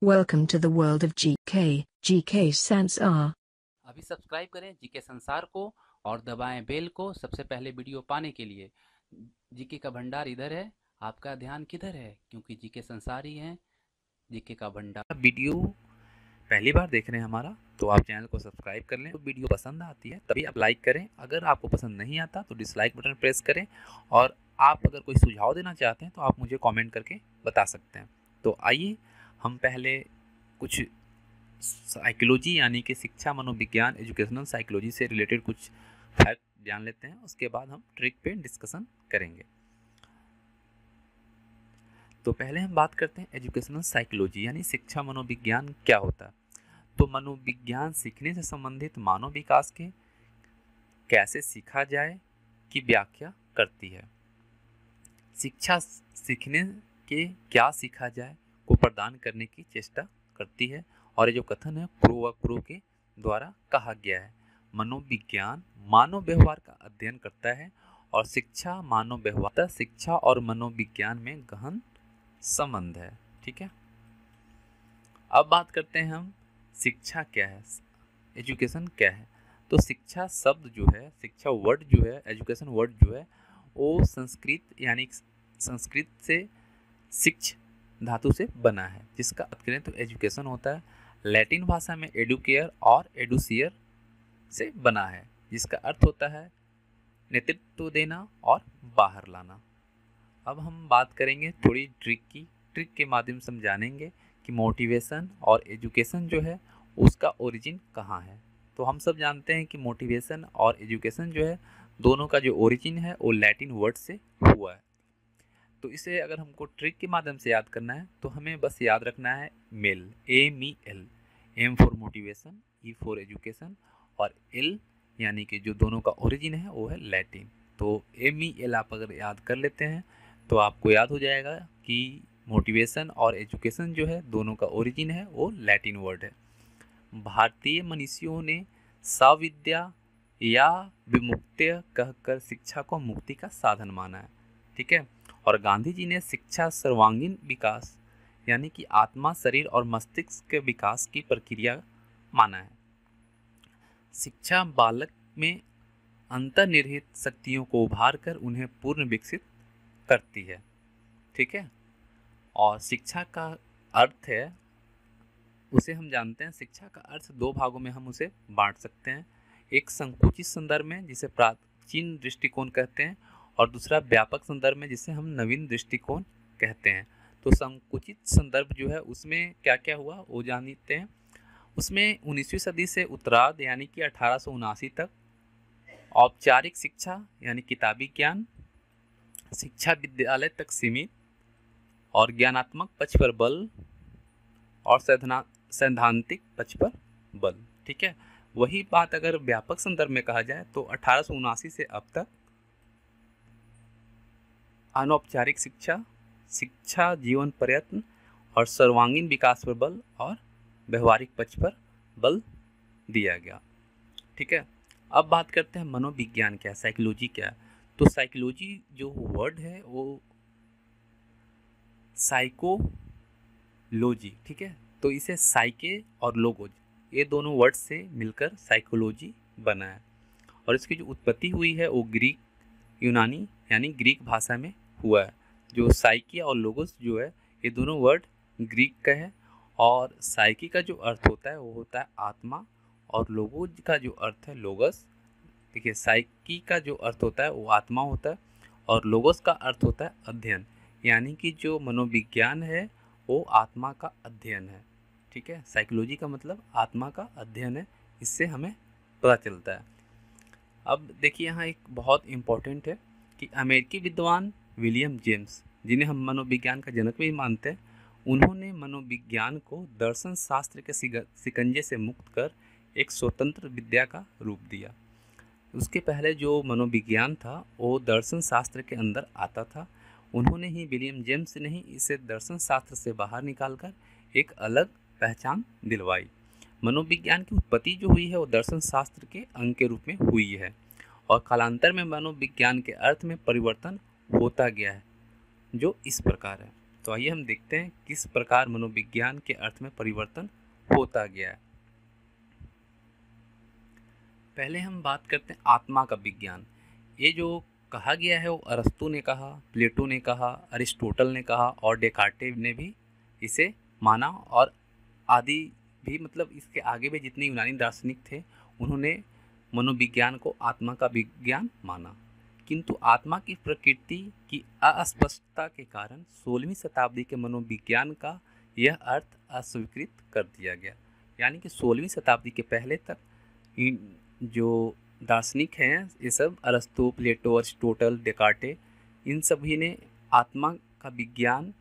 Welcome to the world of GK Sansar. अभी subscribe करें GK संसार को और दबाएं बेल को सबसे पहले वीडियो पाने के लिए। जीके का भंडार इधर है, आपका ध्यान किधर है? क्योंकि जीके संसार ही है जीके का भंडार। वीडियो पहली बार देख रहे हैं हमारा, तो आप चैनल को सब्सक्राइब कर लें। तो वीडियो पसंद आती है तभी आप लाइक करें, अगर आपको पसंद नहीं आता तो डिसलाइक बटन प्रेस करें। और आप अगर कोई सुझाव देना चाहते हैं तो आप मुझे कमेंट करके बता सकते हैं। तो आइए हम पहले कुछ साइकोलॉजी यानी कि शिक्षा मनोविज्ञान एजुकेशनल साइकोलॉजी से रिलेटेड कुछ फैक्ट जान लेते हैं, उसके बाद हम ट्रिक पे डिस्कशन करेंगे। तो पहले हम बात करते हैं एजुकेशनल साइकोलॉजी यानी शिक्षा मनोविज्ञान क्या होता है। तो मनोविज्ञान सीखने से संबंधित मानव विकास के कैसे सीखा जाए की व्याख्या करती है। शिक्षा सीखने के क्या सीखा जाए को प्रदान करने की चेष्टा करती है। और ये जो कथन है क्रो व क्रो के द्वारा कहा गया है, मनोविज्ञान मानव व्यवहार का अध्ययन करता है और शिक्षा मानव व्यवहार। शिक्षा और मनोविज्ञान में गहन संबंध है। ठीक है, अब बात करते हैं हम शिक्षा क्या है, एजुकेशन क्या है। तो शिक्षा शब्द जो है, शिक्षा वर्ड जो है, एजुकेशन वर्ड जो है वो संस्कृत यानी संस्कृत से शिक्ष धातु से बना है, जिसका अर्थ करें तो एजुकेशन होता है। लैटिन भाषा में एडुकेयर और एडुसियर से बना है, जिसका अर्थ होता है नेतृत्व देना और बाहर लाना। अब हम बात करेंगे थोड़ी ट्रिक की। ट्रिक के माध्यम से हम जानेंगे कि मोटिवेशन और एजुकेशन जो है उसका ओरिजिन कहाँ है। तो हम सब जानते हैं कि मोटिवेशन और एजुकेशन जो है दोनों का जो ओरिजिन है वो लैटिन वर्ड से हुआ है। तो इसे अगर हमको ट्रिक के माध्यम से याद करना है तो हमें बस याद रखना है MEL, MEL, M for motivation, E for education और L यानी कि जो दोनों का ओरिजिन है वो है लैटिन। तो MEL आप अगर याद कर लेते हैं तो आपको याद हो जाएगा कि मोटिवेशन और एजुकेशन जो है दोनों का ओरिजिन है वो लैटिन वर्ड है। भारतीय मनीषियों ने सविद्या या विमुक्त्य कहकर शिक्षा को मुक्ति का साधन माना है। ठीक है, और गांधी जी ने शिक्षा सर्वांगीण विकास यानी कि आत्मा, शरीर और मस्तिष्क के विकास की प्रक्रिया माना है। शिक्षा बालक में अंतर्निहित शक्तियों को उभार कर उन्हें पूर्ण विकसित करती है। ठीक है, और शिक्षा का अर्थ है, उसे हम जानते हैं, शिक्षा का अर्थ दो भागों में हम उसे बांट सकते हैं। एक संकुचित संदर्भ में जिसे प्राचीन दृष्टिकोण कहते हैं, और दूसरा व्यापक संदर्भ में जिसे हम नवीन दृष्टिकोण कहते हैं। तो संकुचित संदर्भ जो है उसमें क्या क्या हुआ वो जानते हैं। उसमें 19वीं सदी से उत्तरार्ध यानी कि 1879 तक औपचारिक शिक्षा यानी किताबी ज्ञान, शिक्षा विद्यालय तक सीमित और ज्ञानात्मक पक्ष पर बल और सैद्धांतिक पक्ष पर बल। ठीक है, वही बात अगर व्यापक संदर्भ में कहा जाए तो 1879 से अब तक अनौपचारिक शिक्षा, शिक्षा जीवन प्रयत्न और सर्वांगीण विकास पर बल और व्यवहारिक पक्ष पर बल दिया गया। ठीक है, अब बात करते हैं मनोविज्ञान क्या है, साइकोलॉजी क्या है। तो साइकोलॉजी जो वर्ड है वो साइकोलॉजी, ठीक है, तो इसे साइके और लोगोज ये दोनों वर्ड से मिलकर साइकोलॉजी बना है। और इसकी जो उत्पत्ति हुई है वो ग्रीक यूनानी यानी ग्रीक भाषा में हुआ है। जो साइकी और लोगोस जो है ये दोनों वर्ड ग्रीक का है। और साइकी का जो अर्थ होता है वो होता है आत्मा, और लोगोज का जो अर्थ है लोगस। देखिए, साइकी का जो अर्थ होता है वो आत्मा होता है और लोगोस का अर्थ होता है अध्ययन, यानी कि जो मनोविज्ञान है वो आत्मा का अध्ययन है। ठीक है, साइकोलॉजी का मतलब आत्मा का अध्ययन है, इससे हमें पता चलता है। अब देखिए यहाँ एक बहुत इम्पोर्टेंट है कि अमेरिकी विद्वान विलियम जेम्स, जिन्हें हम मनोविज्ञान का जनक भी मानते हैं, उन्होंने मनोविज्ञान को दर्शन शास्त्र के शिकंजे से मुक्त कर एक स्वतंत्र विद्या का रूप दिया। उसके पहले जो मनोविज्ञान था वो दर्शन शास्त्र के अंदर आता था। उन्होंने ही, विलियम जेम्स ने ही इसे दर्शन शास्त्र से बाहर निकालकर एक अलग पहचान दिलवाई। मनोविज्ञान की उत्पत्ति जो हुई है वो दर्शन शास्त्र के अंग के रूप में हुई है और कालांतर में मनोविज्ञान के अर्थ में परिवर्तन होता गया है, जो इस प्रकार है। तो आइए हम देखते हैं किस प्रकार मनोविज्ञान के अर्थ में परिवर्तन होता गया है। पहले हम बात करते हैं आत्मा का विज्ञान। ये जो कहा गया है वो अरस्तु ने कहा, प्लेटो ने कहा, अरिस्टोटल ने कहा और डेकार्टे ने भी इसे माना, और आदि भी, मतलब इसके आगे भी जितने यूनानी दार्शनिक थे उन्होंने मनोविज्ञान को आत्मा का विज्ञान माना। किंतु आत्मा की प्रकृति की अस्पष्टता के कारण 16वीं शताब्दी के मनोविज्ञान का यह अर्थ अस्वीकृत कर दिया गया। यानी कि 16वीं शताब्दी के पहले तक जो दार्शनिक हैं, ये सब अरस्तु, प्लेटो, अरिस्टोटल, डेकार्टे, इन सभी ने आत्मा का विज्ञान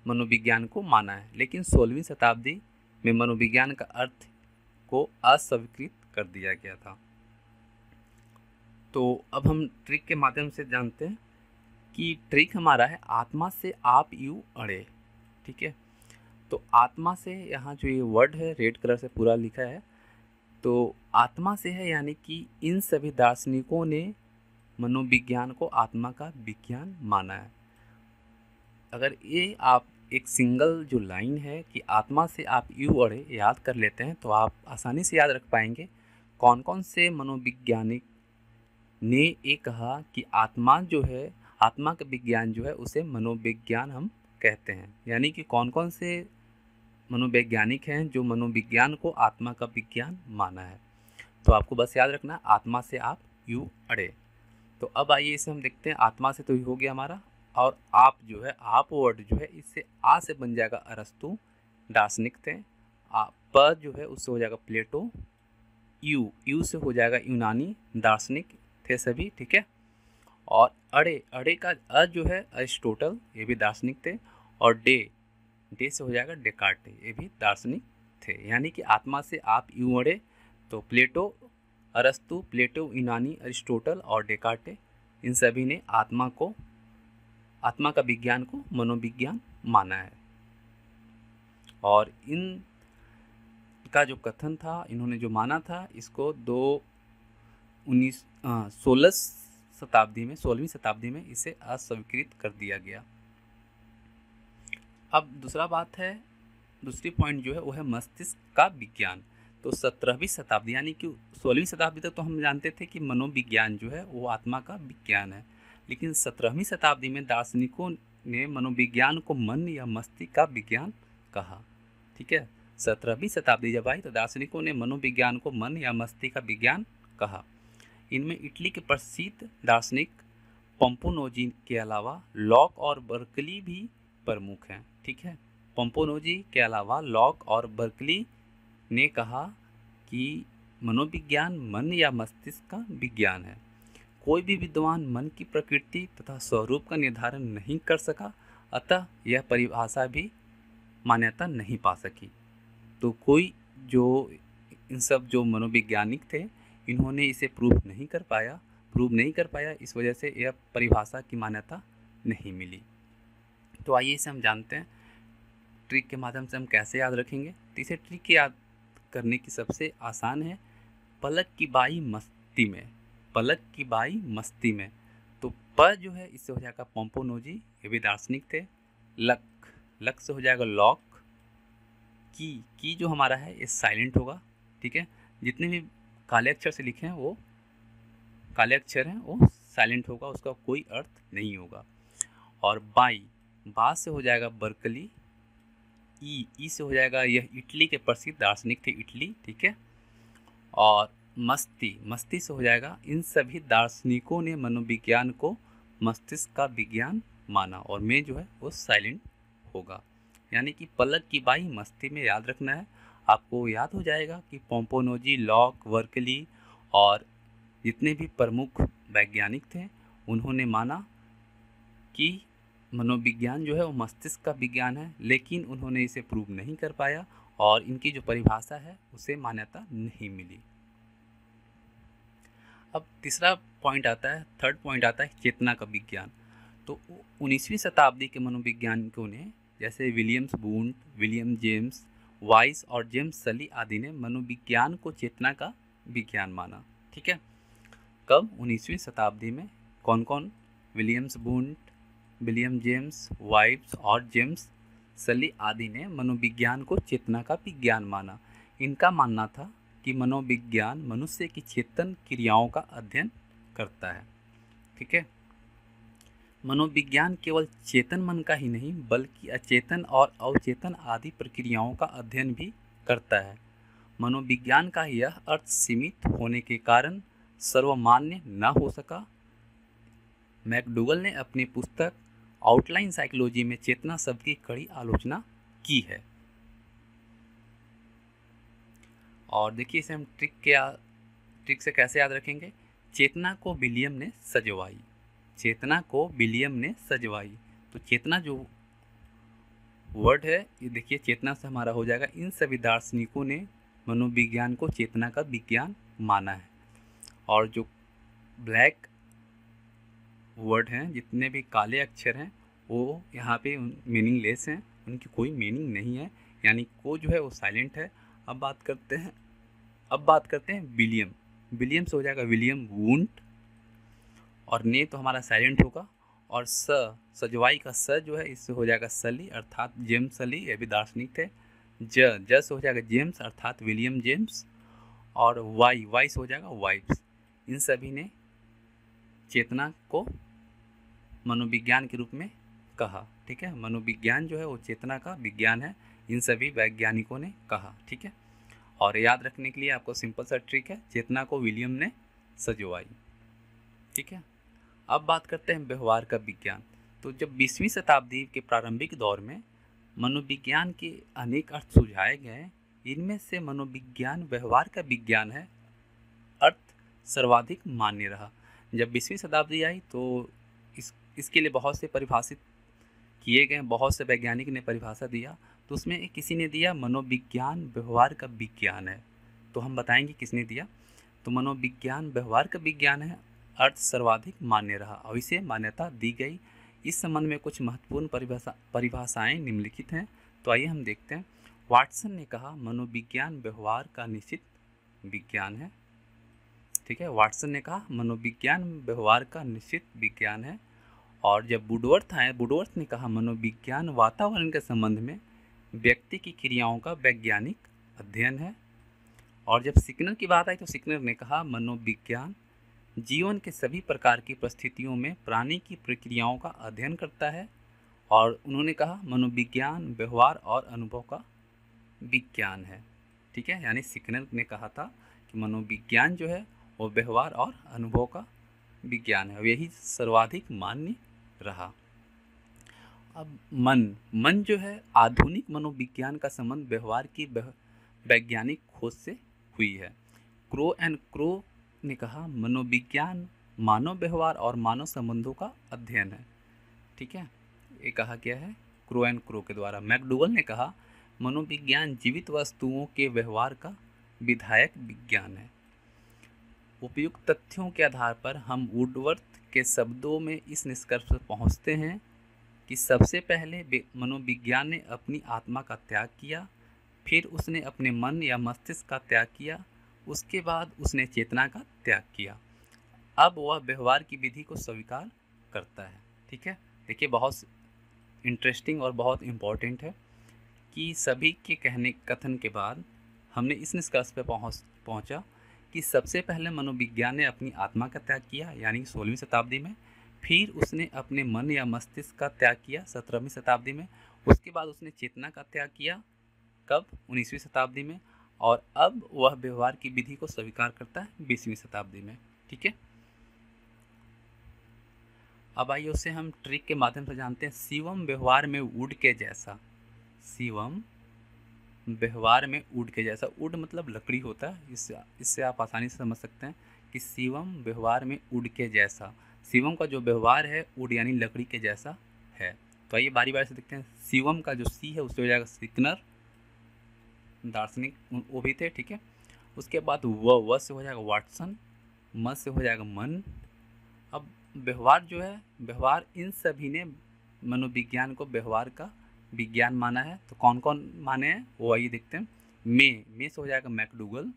मनोविज्ञान को माना है, लेकिन 16वीं शताब्दी में मनोविज्ञान का अर्थ को अस्वीकृत कर दिया गया था। तो अब हम ट्रिक के माध्यम से जानते हैं कि ट्रिक हमारा है आत्मा से आप यूँ अड़े। ठीक है, तो आत्मा से, यहाँ जो ये वर्ड है रेड कलर से पूरा लिखा है, तो आत्मा से है, यानी कि इन सभी दार्शनिकों ने मनोविज्ञान को आत्मा का विज्ञान माना है। अगर ये आप एक सिंगल जो लाइन है कि आत्मा से आप यूँ अड़े याद कर लेते हैं तो आप आसानी से याद रख पाएंगे कौन कौन से मनोवैज्ञानिक ने ये कहा कि आत्मा जो है, आत्मा का विज्ञान जो है उसे मनोविज्ञान हम कहते हैं। यानी कि कौन कौन से मनोवैज्ञानिक हैं जो मनोविज्ञान को आत्मा का विज्ञान माना है। तो आपको बस याद रखना आत्मा से आप यूँ अड़े। तो अब आइए इसे हम देखते हैं। आत्मा से तो हो गया हमारा, और आप जो है, आप वर्ड जो है इससे आ से बन जाएगा अरस्तु, दार्शनिक थे। प जो है उससे हो जाएगा प्लेटो, यू से हो जाएगा यूनानी दार्शनिक थे सभी। ठीक है, और अड़े का अ जो है अरिस्टोटल, ये भी दार्शनिक थे, और डे से हो जाएगा डेकार्टे, ये भी दार्शनिक थे। यानी कि आत्मा से आप यूँ अड़े, तो प्लेटो, अरस्तु, प्लेटो, यूनानी, अरिस्टोटल और डेकार्टे, इन सभी ने आत्मा का विज्ञान को मनोविज्ञान माना है। और इन का जो कथन था, इन्होंने जो माना था, इसको 16वीं शताब्दी में इसे अस्वीकृत कर दिया गया। अब दूसरी पॉइंट जो है वो है मस्तिष्क का विज्ञान। तो 17वीं शताब्दी, यानी कि 16वीं शताब्दी तक तो हम जानते थे कि मनोविज्ञान जो है वो आत्मा का विज्ञान है, लेकिन 17वीं शताब्दी में दार्शनिकों ने मनोविज्ञान को मन या मस्तिष्क का विज्ञान कहा। ठीक है, 17वीं शताब्दी जब आई तो दार्शनिकों ने मनोविज्ञान को मन या मस्तिष्क का विज्ञान कहा। इनमें इटली के प्रसिद्ध दार्शनिक पंपोनोजी के अलावा लॉक और बर्कली भी प्रमुख हैं। ठीक है, पंपोनोजी के अलावा लॉक और बर्कली ने कहा कि मनोविज्ञान मन या मस्तिष्क का विज्ञान है। कोई भी विद्वान मन की प्रकृति तथा स्वरूप का निर्धारण नहीं कर सका, अतः यह परिभाषा भी मान्यता नहीं पा सकी। तो कोई जो इन सब जो मनोवैज्ञानिक थे, इन्होंने इसे प्रूव नहीं कर पाया, इस वजह से यह परिभाषा की मान्यता नहीं मिली। तो आइए इसे हम जानते हैं ट्रिक के माध्यम से हम कैसे याद रखेंगे। तो इसे ट्रिक याद करने की सबसे आसान है, पलक की बाई मस्ती में। तो प जो है इससे हो जाएगा पंपोनोजी, ये भी दार्शनिक थे। लक से हो जाएगा लॉक। की जो हमारा है ये साइलेंट होगा। ठीक है, जितने भी काले अक्षर से लिखे हैं वो काले अक्षर हैं, वो साइलेंट होगा, उसका कोई अर्थ नहीं होगा। और बा से हो जाएगा बर्कली। ई से हो जाएगा, यह इटली के प्रसिद्ध दार्शनिक थे, इटली। ठीक है, और मस्ती से हो जाएगा, इन सभी दार्शनिकों ने मनोविज्ञान को मस्तिष्क का विज्ञान माना, और में जो है वो साइलेंट होगा। यानी कि पलक की बाई मस्ती में याद रखना है। आपको याद हो जाएगा कि पंपोनोजी, लॉक, बर्कली और जितने भी प्रमुख वैज्ञानिक थे उन्होंने माना कि मनोविज्ञान जो है वो मस्तिष्क का विज्ञान है, लेकिन उन्होंने इसे प्रूव नहीं कर पाया और इनकी जो परिभाषा है उसे मान्यता नहीं मिली। अब तीसरा पॉइंट आता है, थर्ड पॉइंट आता है चेतना का विज्ञान। तो 19वीं शताब्दी के मनोविज्ञानिकों ने, जैसे विलियम्स बूंट, विलियम जेम्स वाइस और जेम्स सली आदि ने मनोविज्ञान को चेतना का विज्ञान माना। ठीक है, कब? 19वीं शताब्दी में। कौन कौन? विलियम्स बूंट, विलियम जेम्स, वाइब्स और जेम्स सली आदि ने मनोविज्ञान को चेतना का विज्ञान माना। इनका मानना था कि मनोविज्ञान मनुष्य की चेतन क्रियाओं का अध्ययन करता है। ठीक है, मनोविज्ञान केवल चेतन मन का ही नहीं बल्कि अचेतन और अवचेतन आदि प्रक्रियाओं का अध्ययन भी करता है। मनोविज्ञान का यह अर्थ सीमित होने के कारण सर्वमान्य न हो सका। मैकडूगल ने अपनी पुस्तक आउटलाइन साइकोलॉजी में चेतना शब्द की कड़ी आलोचना की है। और देखिए इसे हम ट्रिक से कैसे याद रखेंगे। चेतना को विलियम ने सजवाई, चेतना को विलियम ने सजवाई। तो चेतना जो वर्ड है ये देखिए चेतना से हमारा हो जाएगा। इन सभी दार्शनिकों ने मनोविज्ञान को चेतना का विज्ञान माना है। और जो ब्लैक वर्ड हैं, जितने भी काले अक्षर हैं, वो यहाँ पे मीनिंगलेस हैं, उनकी कोई मीनिंग नहीं है, यानी को जो है वो साइलेंट है। अब बात करते हैं विलियम। विलियम से हो जाएगा विलियम वुंट, और ने तो हमारा साइलेंट होगा, और सजवाई का स जो है इससे हो जाएगा सली अर्थात जेम्स सली, ये भी दार्शनिक थे। ज से हो जाएगा जेम्स अर्थात विलियम जेम्स, और वाई से हो जाएगा वाइब्स। इन सभी ने चेतना को मनोविज्ञान के रूप में कहा। ठीक है, मनोविज्ञान जो है वो चेतना का विज्ञान है, इन सभी वैज्ञानिकों ने कहा। ठीक है, और याद रखने के लिए आपको सिंपल सा ट्रिक है, चेतना को विलियम ने सजवाई। ठीक है, अब बात करते हैं व्यवहार का विज्ञान। तो जब 20वीं शताब्दी के प्रारंभिक दौर में मनोविज्ञान के अनेक अर्थ सुझाए गए, इनमें से मनोविज्ञान व्यवहार का विज्ञान है अर्थ सर्वाधिक मान्य रहा। जब 20वीं शताब्दी आई तो इसके लिए बहुत से परिभाषित किए गए, बहुत से वैज्ञानिक ने परिभाषा दिया। तो उसमें किसी ने दिया मनोविज्ञान व्यवहार का विज्ञान है। तो हम बताएंगे किसने दिया। तो मनोविज्ञान व्यवहार का विज्ञान है अर्थ सर्वाधिक मान्य रहा, और इसे मान्यता दी गई। इस संबंध में कुछ महत्वपूर्ण परिभाषाएं निम्नलिखित हैं। तो आइए हम देखते हैं। वाटसन ने कहा मनोविज्ञान व्यवहार का निश्चित विज्ञान है। ठीक है, वाटसन ने कहा मनोविज्ञान व्यवहार का निश्चित विज्ञान है। और जब वुडवर्थ आए, वुडवर्थ ने कहा मनोविज्ञान वातावरण के संबंध में व्यक्ति की क्रियाओं का वैज्ञानिक अध्ययन है। और जब सिकनर की बात आई तो सिकनर ने कहा मनोविज्ञान जीवन के सभी प्रकार की परिस्थितियों में प्राणी की प्रक्रियाओं का अध्ययन करता है। और उन्होंने कहा मनोविज्ञान व्यवहार और अनुभव का विज्ञान है। ठीक है, यानी सिकनर ने कहा था कि मनोविज्ञान जो है वो व्यवहार और अनुभव का विज्ञान है, यही सर्वाधिक मान्य रहा। अब मन जो है, आधुनिक मनोविज्ञान का संबंध व्यवहार की वैज्ञानिक खोज से हुई है। क्रो ने कहा मनोविज्ञान मानव व्यवहार और मानव संबंधों का अध्ययन है। ठीक है, ये कहा गया है क्रो के द्वारा। मैकडूगल ने कहा मनोविज्ञान जीवित वस्तुओं के व्यवहार का विधायक विज्ञान है। उपयुक्त तथ्यों के आधार पर हम वुडवर्थ के शब्दों में इस निष्कर्ष पर पहुंचते हैं कि सबसे पहले मनोविज्ञान ने अपनी आत्मा का त्याग किया, फिर उसने अपने मन या मस्तिष्क का त्याग किया, उसके बाद उसने चेतना का त्याग किया। अब वह व्यवहार की विधि को स्वीकार करता है। ठीक है, देखिए बहुत इंटरेस्टिंग और बहुत इम्पोर्टेंट है कि सभी के कथन के बाद हमने इस निष्कर्ष पर पहुंचा कि सबसे पहले मनोविज्ञान ने अपनी आत्मा का त्याग किया, यानी 16वीं शताब्दी में। फिर उसने अपने मन या मस्तिष्क का त्याग किया 17वीं शताब्दी में। उसके बाद उसने चेतना का त्याग किया कब, 19वीं शताब्दी में। और अब वह व्यवहार की विधि को स्वीकार करता है 20वीं शताब्दी में। ठीक है, अब आइए उसे हम ट्रिक के माध्यम से जानते हैं। शिवम व्यवहार में वुड के जैसा। शिवम व्यवहार में वुड के जैसा, वुड मतलब लकड़ी होता है, इससे आप आसानी से समझ सकते हैं कि शिवम व्यवहार में वुड के जैसा। शिवम का जो व्यवहार है वुड यानी लकड़ी के जैसा है। तो आइए बारी बारी से देखते हैं। शिवम का जो सी है उससे हो जाएगा सिकनर, दार्शनिक वो भी थे। ठीक है, उसके बाद व से हो जाएगा वाटसन, म से हो जाएगा मन। अब व्यवहार जो है, व्यवहार इन सभी ने मनोविज्ञान को व्यवहार का विज्ञान माना है। तो कौन कौन माने हैं वो आइए देखते हैं। मे से हो जाएगा मैकडूगल,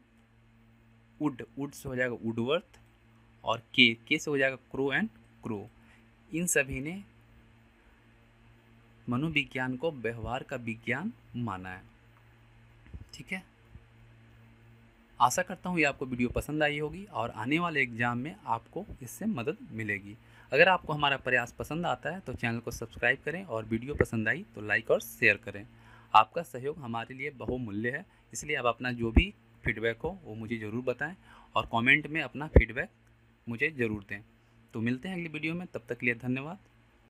वुड से हो जाएगा वुडवर्थ, और के से हो जाएगा क्रो। इन सभी ने मनोविज्ञान को व्यवहार का विज्ञान माना है। ठीक है, आशा करता हूँ ये आपको वीडियो पसंद आई होगी और आने वाले एग्जाम में आपको इससे मदद मिलेगी। अगर आपको हमारा प्रयास पसंद आता है तो चैनल को सब्सक्राइब करें और वीडियो पसंद आई तो लाइक और शेयर करें। आपका सहयोग हमारे लिए बहुमूल्य है, इसलिए आप अपना जो भी फीडबैक हो वो मुझे ज़रूर बताएं और कमेंट में अपना फीडबैक मुझे ज़रूर दें। तो मिलते हैं अगली वीडियो में, तब तक के लिए धन्यवाद।